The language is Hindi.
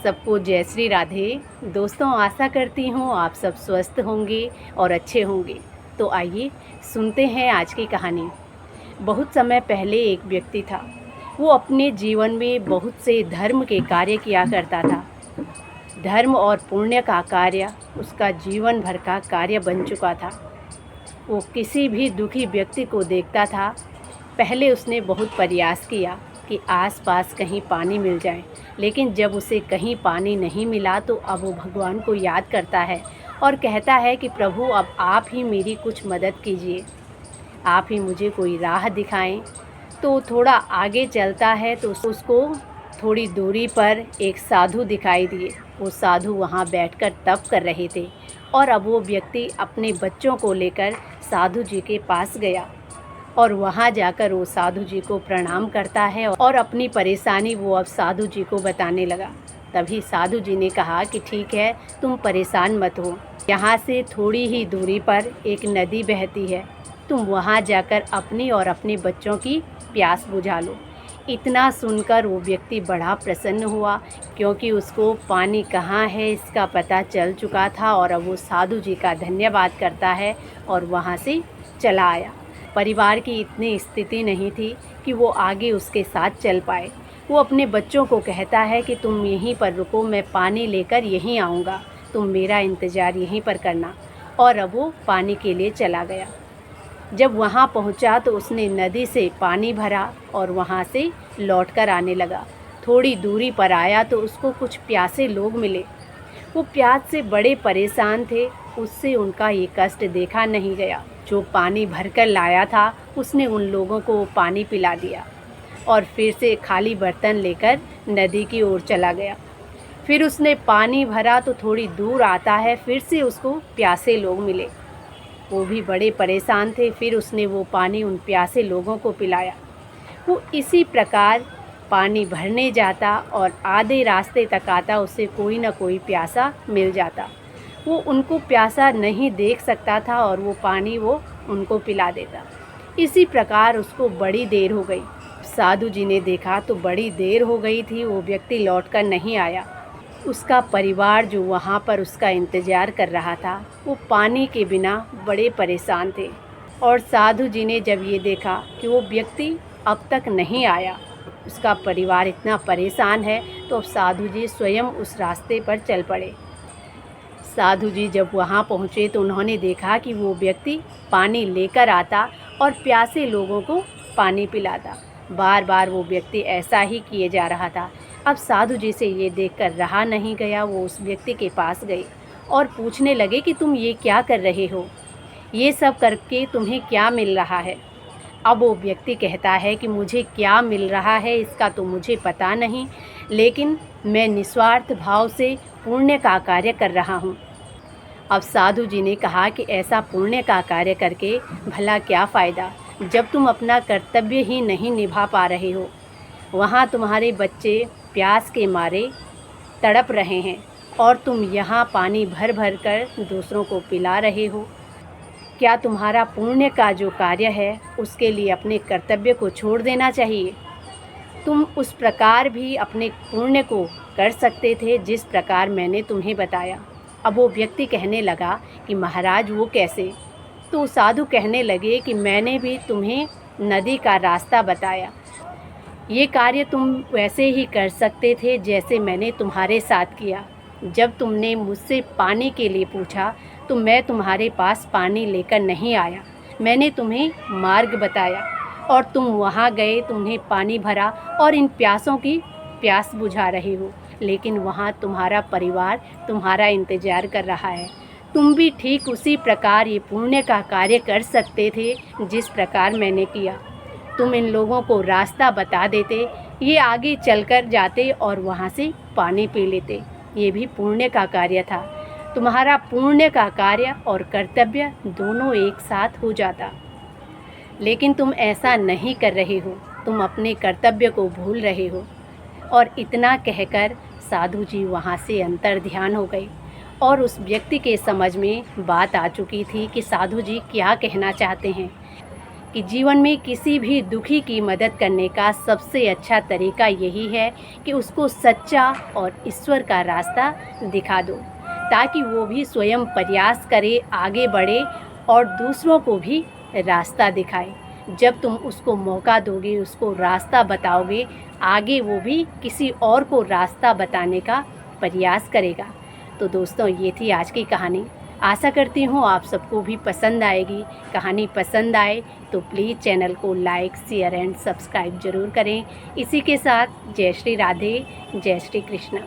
सबको जय श्री राधे। दोस्तों, आशा करती हूँ आप सब स्वस्थ होंगे और अच्छे होंगे। तो आइए सुनते हैं आज की कहानी। बहुत समय पहले एक व्यक्ति था। वो अपने जीवन में बहुत से धर्म के कार्य किया करता था। धर्म और पुण्य का कार्य उसका जीवन भर का कार्य बन चुका था। वो किसी भी दुखी व्यक्ति को देखता था। पहले उसने बहुत प्रयास किया कि आसपास कहीं पानी मिल जाए, लेकिन जब उसे कहीं पानी नहीं मिला तो अब वो भगवान को याद करता है और कहता है कि प्रभु, अब आप ही मेरी कुछ मदद कीजिए, आप ही मुझे कोई राह दिखाएं। तो थोड़ा आगे चलता है तो उसको थोड़ी दूरी पर एक साधु दिखाई दिए। वो साधु वहाँ बैठकर तप कर रहे थे और अब वो व्यक्ति अपने बच्चों को लेकर साधु जी के पास गया और वहाँ जाकर वो साधु जी को प्रणाम करता है और अपनी परेशानी वो अब साधु जी को बताने लगा। तभी साधु जी ने कहा कि ठीक है, तुम परेशान मत हो, यहाँ से थोड़ी ही दूरी पर एक नदी बहती है, तुम वहाँ जाकर अपनी और अपने बच्चों की प्यास बुझा लो। इतना सुनकर वो व्यक्ति बड़ा प्रसन्न हुआ, क्योंकि उसको पानी कहाँ है इसका पता चल चुका था और अब वो साधु जी का धन्यवाद करता है और वहाँ से चला आया। परिवार की इतनी स्थिति नहीं थी कि वो आगे उसके साथ चल पाए। वो अपने बच्चों को कहता है कि तुम यहीं पर रुको, मैं पानी लेकर यहीं आऊँगा, तुम मेरा इंतज़ार यहीं पर करना। और अब वो पानी के लिए चला गया। जब वहाँ पहुँचा तो उसने नदी से पानी भरा और वहाँ से लौटकर आने लगा। थोड़ी दूरी पर आया तो उसको कुछ प्यासे लोग मिले। वो प्यास से बड़े परेशान थे, उससे उनका ये कष्ट देखा नहीं गया। जो पानी भरकर लाया था उसने उन लोगों को पानी पिला दिया और फिर से खाली बर्तन लेकर नदी की ओर चला गया। फिर उसने पानी भरा तो थोड़ी दूर आता है, फिर से उसको प्यासे लोग मिले। वो भी बड़े परेशान थे। फिर उसने वो पानी उन प्यासे लोगों को पिलाया। वो इसी प्रकार पानी भरने जाता और आधे रास्ते तक आता, उसे कोई ना कोई प्यासा मिल जाता। वो उनको प्यासा नहीं देख सकता था और वो पानी वो उनको पिला देता। इसी प्रकार उसको बड़ी देर हो गई। साधु जी ने देखा तो बड़ी देर हो गई थी, वो व्यक्ति लौटकर नहीं आया। उसका परिवार जो वहाँ पर उसका इंतज़ार कर रहा था, वो पानी के बिना बड़े परेशान थे। और साधु जी ने जब ये देखा कि वो व्यक्ति अब तक नहीं आया, उसका परिवार इतना परेशान है, तो अब साधु जी स्वयं उस रास्ते पर चल पड़े। साधु जी जब वहाँ पहुँचे तो उन्होंने देखा कि वो व्यक्ति पानी लेकर आता और प्यासे लोगों को पानी पिलाता। बार बार वो व्यक्ति ऐसा ही किए जा रहा था। अब साधु जी से ये देखकर रहा नहीं गया। वो उस व्यक्ति के पास गए और पूछने लगे कि तुम ये क्या कर रहे हो, ये सब करके तुम्हें क्या मिल रहा है। अब वो व्यक्ति कहता है कि मुझे क्या मिल रहा है इसका तो मुझे पता नहीं, लेकिन मैं निस्वार्थ भाव से पुण्य का कार्य कर रहा हूँ। अब साधु जी ने कहा कि ऐसा पुण्य का कार्य करके भला क्या फ़ायदा, जब तुम अपना कर्तव्य ही नहीं निभा पा रहे हो। वहाँ तुम्हारे बच्चे प्यास के मारे तड़प रहे हैं और तुम यहाँ पानी भर भर कर दूसरों को पिला रहे हो। क्या तुम्हारा पुण्य का जो कार्य है उसके लिए अपने कर्तव्य को छोड़ देना चाहिए? तुम उस प्रकार भी अपने पुण्य को कर सकते थे जिस प्रकार मैंने तुम्हें बताया। अब वो व्यक्ति कहने लगा कि महाराज वो कैसे? तो साधु कहने लगे कि मैंने भी तुम्हें नदी का रास्ता बताया। ये कार्य तुम वैसे ही कर सकते थे जैसे मैंने तुम्हारे साथ किया। जब तुमने मुझसे पानी के लिए पूछा तो मैं तुम्हारे पास पानी लेकर नहीं आया, मैंने तुम्हें मार्ग बताया और तुम वहाँ गए, तुमने पानी भरा और इन प्यासों की प्यास बुझा रहे हो, लेकिन वहाँ तुम्हारा परिवार तुम्हारा इंतज़ार कर रहा है। तुम भी ठीक उसी प्रकार ये पुण्य का कार्य कर सकते थे जिस प्रकार मैंने किया। तुम इन लोगों को रास्ता बता देते, ये आगे चलकर जाते और वहाँ से पानी पी लेते। ये भी पुण्य का कार्य था। तुम्हारा पुण्य का कार्य और कर्तव्य दोनों एक साथ हो जाता, लेकिन तुम ऐसा नहीं कर रहे हो, तुम अपने कर्तव्य को भूल रहे हो। और इतना कहकर साधु जी वहाँ से अंतर ध्यान हो गए और उस व्यक्ति के समझ में बात आ चुकी थी कि साधु जी क्या कहना चाहते हैं। कि जीवन में किसी भी दुखी की मदद करने का सबसे अच्छा तरीका यही है कि उसको सच्चा और ईश्वर का रास्ता दिखा दो, ताकि वो भी स्वयं प्रयास करे, आगे बढ़े और दूसरों को भी रास्ता दिखाए। जब तुम उसको मौका दोगे, उसको रास्ता बताओगे, आगे वो भी किसी और को रास्ता बताने का प्रयास करेगा। तो दोस्तों, ये थी आज की कहानी। आशा करती हूँ आप सबको भी पसंद आएगी। कहानी पसंद आए तो प्लीज़ चैनल को लाइक, शेयर एंड सब्सक्राइब ज़रूर करें। इसी के साथ जय श्री राधे, जय श्री कृष्ण।